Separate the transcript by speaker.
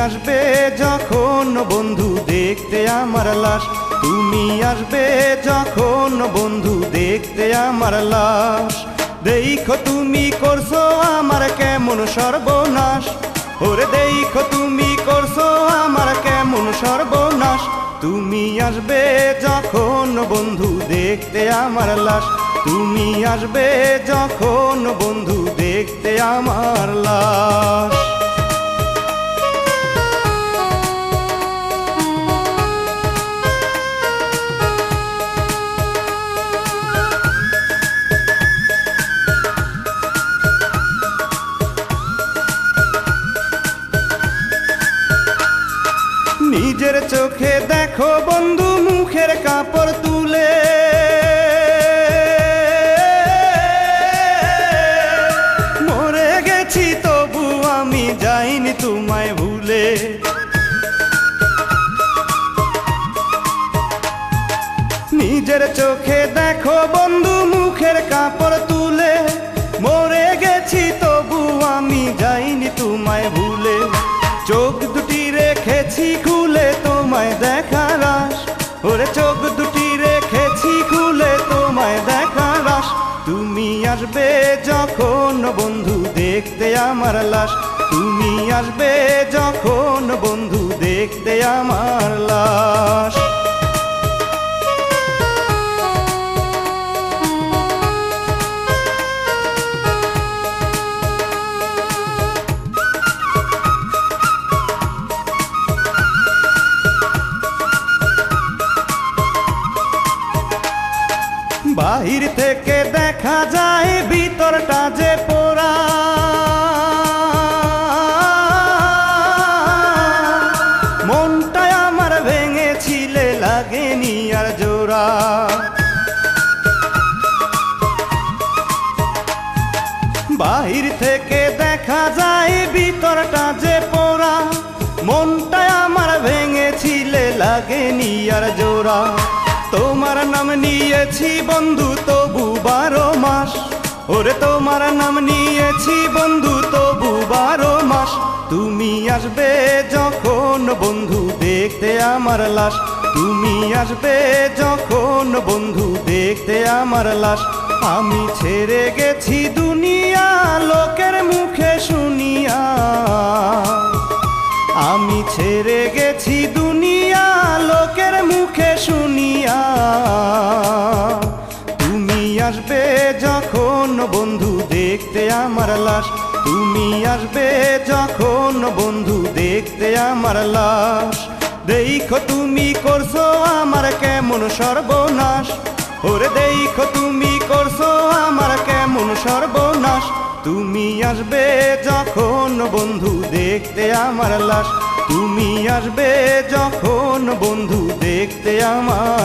Speaker 1: আসবে যখন বন্ধু দেখতে আমার লাশ, তুমি আসবে যখন বন্ধু দেখতে আমার লাশ। দেখো তুমি করছো আমার কেমন সর্বনাশ, ওরে দেখো তুমি করছো আমার কেমন সর্বনাশ। তুমি আসবে যখন বন্ধু দেখতে আমার লাশ, তুমি আসবে যখন বন্ধু দেখতে আমার লাশ। নিজের চোখে দেখো বন্ধু মুখের কাপড় তুলে, মরে গেছি তবু আমি যাইনি তোমায় ভুলে। নিজের চোখে দেখো বন্ধু মুখের কাপড় তুলে, মরে গেছি তবু আমি যাইনি তোমায় ভুলে। চোখ দুটি রেখেছি খুলে তোমায় দেখার আশ, ওরে চোখ দুটি রেখেছি খুলে তোমায় দেখার আশ। তুমি আসবে যখন বন্ধু দেখতে আমার লাশ, তুমি আসবে যখন বন্ধু দেখতে আমার লাশ। বাহির থেকে দেখা যায় ভিতরটা যে পোড়া, মনটাই আমার ভেঙেছিলে লাগেনি আর জোড়া। বাহির থেকে দেখা যায় ভিতরটা যে পোড়া, মনটাই আমার ভেঙেছিলে লাগেনি আর জোড়া। তোমার নাম নিয়েছি বন্ধু তবু 12 মাস, ওরে তোমার নাম নিয়েছি বন্ধু তবু 12 মাস। তুমি আসবে যখন বন্ধু দেখতে আমার লাশ, তুমি আসবে যখন বন্ধু দেখতে আমার লাশ। আমি ছেড়ে গেছি দুনিয়া লোকের মুখে শুনিয়া, আমি ছেড়ে গেছি দুনিয়া লোকের মুখে শুনিয়া। তুমি আসবে যখন বন্ধু দেখতে আমার লাশ, তুমি আসবে যখন বন্ধু দেখতে আমার লাশ। দেখো তুমি করছো আমার কেমন সর্বনাশ, ওরে দেখো তুমি করছো আমার কেমন সর্বনাশ। তুমি আসবে যখন বন্ধু দেখতে আমার লাশ, তুমি আসবে যখন বন্ধু দেখতে আমার